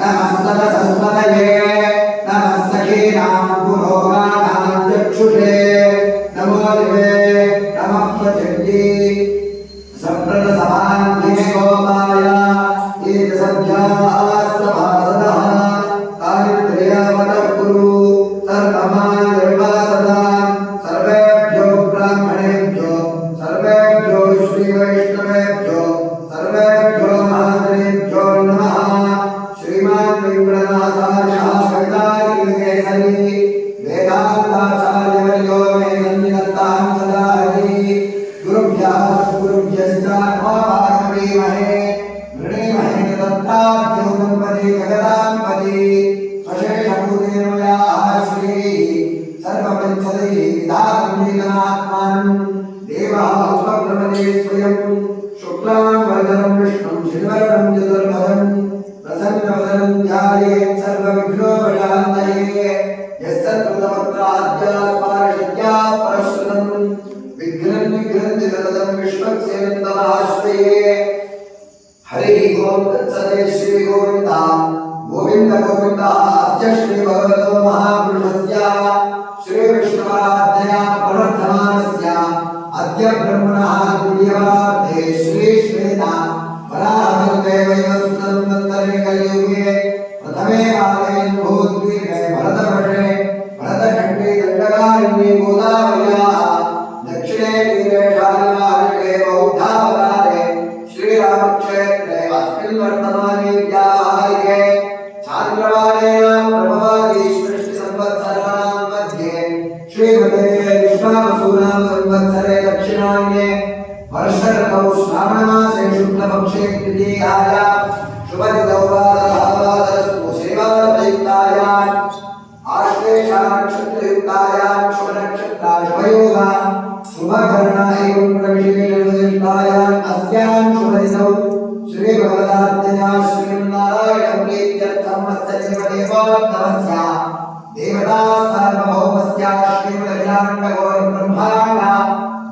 नमस्तदसस्मदये नमः सखीनां पुरोगाणां चक्षुषे नमो दिवे नमः प्रचण्डी सम्प्रदसमान्धिने गोपाय एतसभ्यास्तभासदः कारित्र्यावतः कुरु सर्वमानिर्वासदा सर्वेभ्यो ब्राह्मणेभ्यो सर्वेभ्यो श्रीवैष्णवेभ्यो सर्वेभ्यो महाजनेभ्यो नमः। श्रीमान् वेङ्कटनाथार्यः कविताकेसरी वेदान्ताचार्यवर्यो मे सन्निधत्तां सदा हरि गुरुभ्यः गुरुभ्यश्च नमो भागवतीमहे वृणीमहे दत्ताभ्यो गणपति जगदाम्पति स्वशेषभूतेन मया श्री सर्वपञ्चदैः विधातुमेकनात्मानं देवः उपब्रह्मणे स्वयं शुक्लां वरदं विष्णुं शशिवर्णं चतुर्भुजं प्रसन्नवदनं ध्यायेत् सर्वविघ्नोपशान्तये यस्सत्कृतपत्राद्यास्पारशक्त्या परश्रुतं विघ्नं निघ्नन्ति सततं विश्वक्सेनं तमाश्रये। हरि ओम तत्सते श्री गोविंद गोविंद गोविंद अद्य श्री भगवतो महापुरुषस्य श्री विष्णुवाराधनया प्रवर्धमानस्य अद्य ब्रह्मणः द्वितीयवार्धे श्री श्वेता वराहदेवैवस्वतन्त्ररे कलियुगे प्रथमे काले भूद्वीपे भरतवर्षे भरतखण्डे दण्डकारण्ये गोदावर्याः दक्षिणे तीरे शालिवाहने बौद्धावतारे श्रीरामक्षेत्रे अस्मिन् वर्तमाने व्यावहारिके चान्द्रमानेन प्रभवादि सृष्टिसंवत्सराणां मध्ये श्रीमते विश्वावसुनां संवत्सरे दक्षिणायने वर्षऋतौ श्रावणमासे शुक्लपक्षे तृतीयायां शुभतिथौ वादरस्तु श्रीवादयुक्तायां आश्लेषा नक्षत्रयुक्तायां शुभनक्षत्रा शुभयोगा शुभकर्णा एवं प्रविशेषयुक्तायाम् अस्यां शुभतिथौ श्री भगवदात्यया श्रीनारायण प्रीत्यर्थं मत्सदेवदेवोत्तमस्य देवता सार्वभौमस्य श्रीमदखिलाण्डगोरब्रह्माण्ड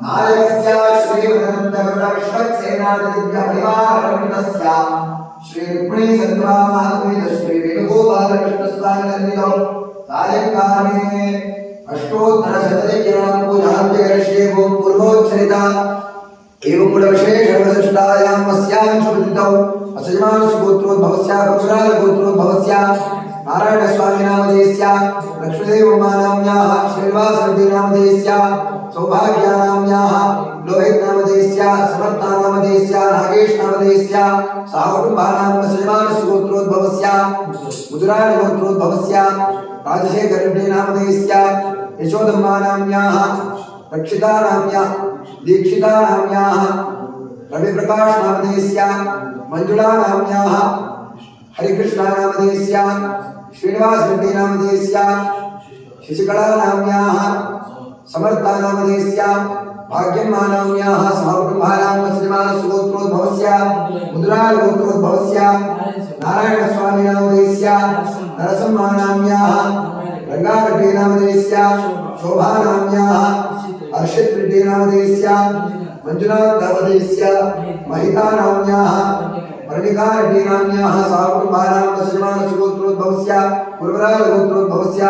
नायकस्य श्रीमदनन्दगरुडविश्वक्सेनादिव्यपरिवारप्रमुखस्य श्रीरुक्मिणीसत्त्वामात्मीय श्रीवेणुगोपालकृष्णस्वामिनन्दितौ सायंकाले अष्टोत्तरशतयज्ञां पूजान्त्यकरिष्ये ओं पूर्वोच्चरिता एवं गुणविशेषविशिष्टायां अस्यां शुभतिथौ असजमानसुगोत्रोद्भवस्य पुरुषराजगोत्रोद्भवस्य नारायणस्वामिनामधेयस्य लक्ष्मीदेवमानाम्याः श्रीनिवासरेड्डिनामधेयस्य सौभाग्यानाम्याः लोहितनामधेयस्य समर्थानामधेयस्य नागेशनामधेयस्य सहकुटुम्बानाम् असजमानसुगोत्रोद्भवस्य मुदुरायणगोत्रोद्भवस्य राजशेखररेड्डिनामधेयस्य यशोदम्मानाम्याः रक्षितानाम्याः दीक्षितानाम्याः रविप्रकाशनामधेयस्य मंजुलानाम्याः हरिकृष्णानामधेयस्य श्रीनिवासरेड्डिनामधेयस्य शशिकलानाम्याः समर्थानामधेयस्य भाग्यम्मानाम्याः सहकुटुम्बानाम् असजमानसुगोत्रोद्भवस्य मुद्रालगोत्रोद्भवस्य नारायणस्वामिनामधेयस्य नरसम्मानाम्याः रंगारेड्डिनामधेयस्य शोभानाम्याः अर्षितरेड्डिनामधेयस्य मंजुनाथनामधेयस्य महितानाम्याः वर्णिकारेड्डिनाम्याः सहकुटुम्बानाम् असजमानसुगोत्रोद्भवस्य गुरुवराजगोत्रोद्भवस्य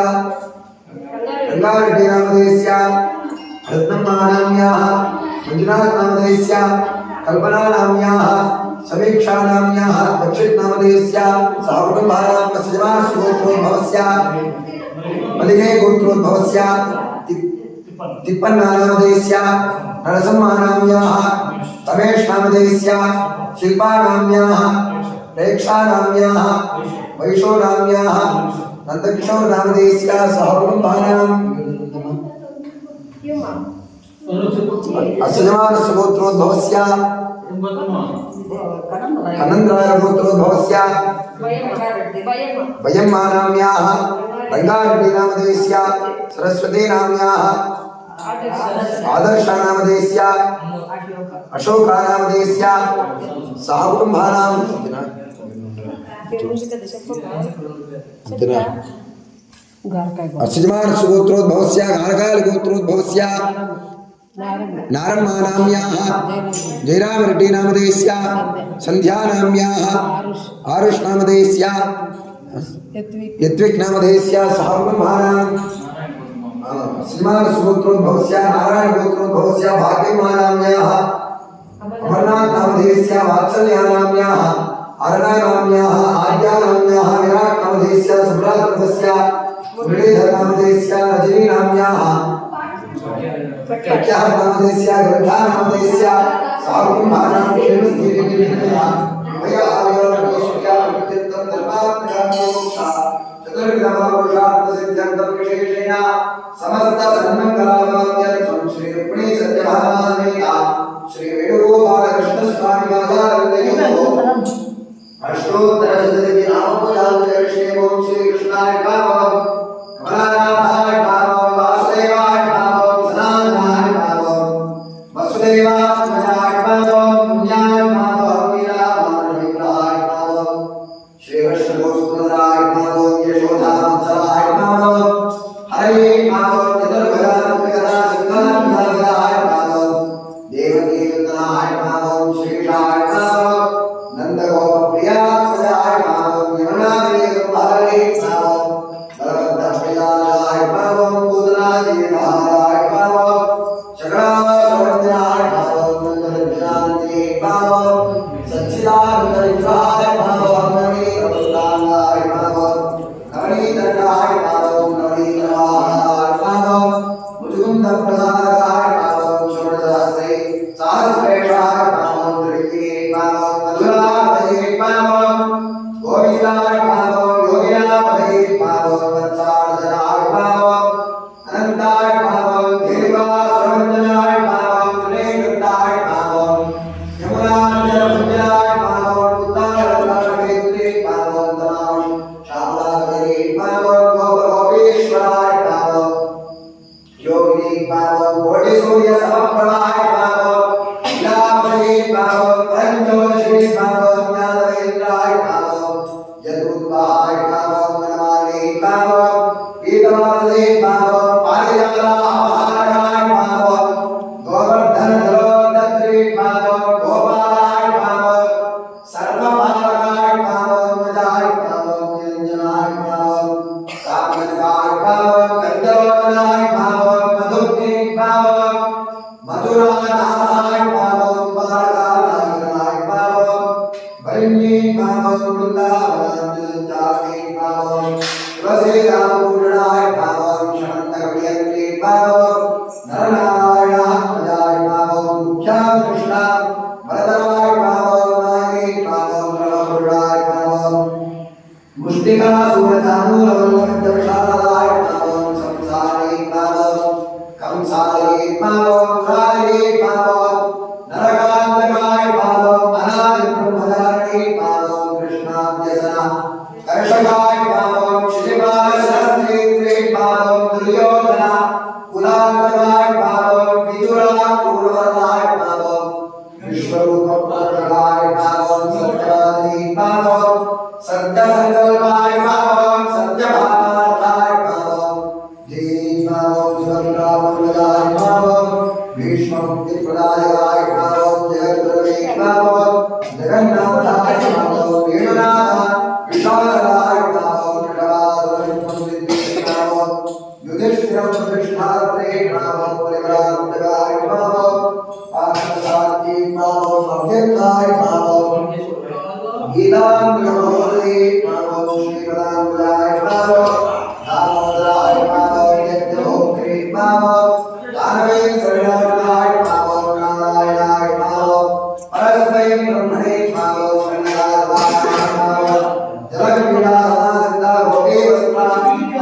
रंगारेड्डिनामधेयस्य रत्नम्मानाम्याः मंजुनाथनामधेयस्य कल्पनानाम्याः समीक्षानाम्याः दक्षितनामधेयस्य सहकुटुम्बानाम् असजमानसुगोत्रोद्भवस्य मलिने गोत्रोद्भवस्य तिप्पन्नामधेयस्य नरसम्मानाम्याः तमेशनामधेयस्य शिल्पानाम्याः प्रेक्षानाम्याः वैशोनाम्याः नन्दकिशोरनामधेयस्य सहकुटुम्बानाम् असजमानसुगोत्रोद्भवस्य कनन्द्रायगोत्रोद्भवस्य वयम्मानाम्याः रंगारेड्डिनामधेयस्य सरस्वतीनाम्याः आदर्शानामधेयस्य अशोकानामधेयस्य सहकुटुम्बानाम् असजमानसुगोत्रोद्भवस्य गार्गालगोत्रोद्भवस्य नारम्मानाम्याः जयरामरेड्डी नामधेयस्य सन्ध्यानाम्याः आरुष नामधेयस्य यत्विक नामधेयस्य सहकुटुम्बानां श्रीमान सुगोत्रोद्भवस्य नारायण गोत्रोद्भवस्य भाग्यमानाम्याः अमरनाथ नामधेयस्य वात्सल्यानाम्याः अरणानाम्याः आद्यानाम्याः विराट नामधेयस्य सम्राटस्य मुरलीधर नामधेयस्य रजनी नाम्याः प्रख्यात नामधेयस्य ग्रंथा नामधेयस्य सहकुटुम्बानां क्षेमस्थैर्यनिर्णयः मया आयोगेश्वर्या प्रतित्तं धर्मात्मकामोक्षा चतुर्विधमापुरुषार्थसिद्ध्यन्तं विशेषेण समस्त सन्मङ्गलावाप्त्यर्थं श्री रुक्मिणी सत्यभामासमेत श्री वेणुगोपालकृष्णस्वामी वादारण्ययोः अष्टोत्तरशतदिव्य नामपूजां करिष्ये। ओं श्री कृष्णाय नमः कमलानाथाय नमः वासुदेवाय नमः सनातनाय नमः वसुदेवात्मजाय नमः पुण्याय नमः वीरामानविग्रहाय नमः श्री वैष्णवोत्तराय नमः यशोदावत्सलाय नमः हरे नमः चतुर्भुजात्मकदा सिद्धान्तराय नमः देवकीनन्दनाय नमः श्रीशाय नमः नन्दगोपप्रियाय नमः यमुनादेवहरे नमः बलवन्तप्रियाय नमः पूतनादेवाय नमः शक्रासुरवन्द्याय नमः नन्दनविशान्ते नमः सच्चिदानन्दविग्रहाय नमः नवनीतवन्दाय नमः नवनीतरणाय नमः नवनीतवाहाय नमः मुजुकुन्दप्रसादाय नमः षोडशहस्रे सहस्रेशाय नमः त्रिविक्रे नमः मधुरापदे नमः गोविन्दाय नमः योगिनापदे नमः वत्साधनाय नमः अनन्ताय नमः देवासुरवन्दनाय नमः त्रिनेत्राय नमः यमुनाजलभुजाय नमः उत्तरकर्णवेत्रे नमः तमां श्यामलापदे नमः गोपगोपेश्वराय नमः योगिनी नमः कोटिसूर्यसमप्रभाय नमः लीलापदे नमः परञ्ज्योतिषे नमः ज्ञानवेन्द्राय नमः जगद्गुरुवाय नमः मनमाले नमः पीतवासदे नमः पारिजातापहाराय नमः गोवर्धनधरोद्धत्रे नमः गोपालाय नमः सर्वपालकाय नमः मदाय नमः निरञ्जनाय नमः कामजनकाय नमः गन्धर्वनाय नमः मधुग्ने नमः मधुरानाथाय नमः बालकानाय नमः वरिण्ये नमः वृन्दावनाञ्जनचारे नमः तुलसीदामपूर्णाय नमः शमन्तकप्रियत्रे नमः नरनारायणात्मजाय नमः मुख्यां कृष्ण वरदराय नमः नागे नमः ब्रह्मपुराय नमः मुष्टिकासुरधानुरवल्लभविशालाय नमः संसारे नमः कंसारे नमः मुरारे नमः नरकान्तकाय नमः अनादिब्रह्मधारिणे नमः कृष्णाभ्यसना कर्षकाय नमः श्रीबालशास्त्रेन्द्रे नमः दुर्योधना कुलान्तकाय नमः विदुरापूर्वराय नमः विश्वरूपप्रकटाय नमः सत्यवादी नमः सत्यसंकल्पाय नमः सत्यभामार्थाय नमः देवी नमः सुभद्रावल्लभाय नमः भीष्ममुक्तिप्रदायकाय नमः जगद्गुरवे नमः जगन्नाथाय नमः वेणुनाथ विशालाय नमः कृष्णवादविष्णुविद्ये नमः युधिष्ठिरं कृष्णात्रे नमः परिवरान्तकाय नमः पार्थसारथी नमः अव्यक्ताय नमः गीतामृतमोदये नमः श्रीपदाम्बुजाय नमः दामोदराय नमः यज्ञभोक्त्रे नमः दानवेन्द्रनाथाय नमः नारायणाय नमः परस्मै ब्रह्मणे नमः कन्यादाय नमः जलक्रीडासनासिद्धा भोगेवस्त्रा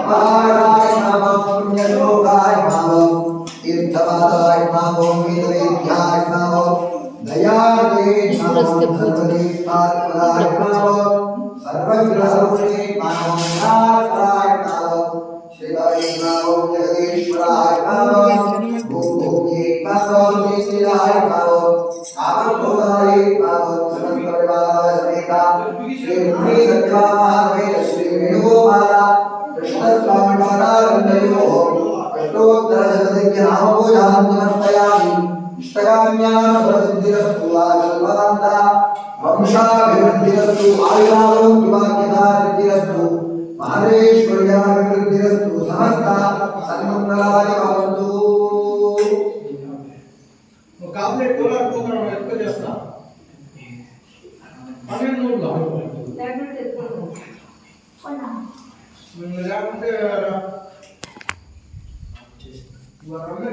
अपहाराय नमः पुण्यश्लोकाय नमः तीर्थपादाय नमः वेदवेद्याय नमः दयादे नमः सर्वदेवतात्मनाय नमः सर्वग्रहणे नमः नाथाय नमः श्रीहरे नमः जगदीश्वराय नमः भूभोगे नमः निशिलाय नमः कामभोगाय नमः समस्तपरिवाराय समेत श्री रुक्मिणी सत्यभामा समेत श्री वेणुगोपाल कृष्णस्वामी महाराज अष्टोत्तरशतस्य नामपूजां समर्पयामि इष्टकाम्यां फलसिद्धिरस्तु आकल्पान्ता वंशाभिवृद्धिरस्तु आयुरारोग्यभाग्यदासिद्धिरस्तु माहेश्वर्याभिवृद्धिरस्तु समस्ता सन्मङ्गलाय भवन्तु काबलेट टोला प्रोग्राम ఎక్కువ చేస్తా 12 నోట్ల టాబ్లెట్ ఎక్కువ కొన్నా లేకపోతే వరమే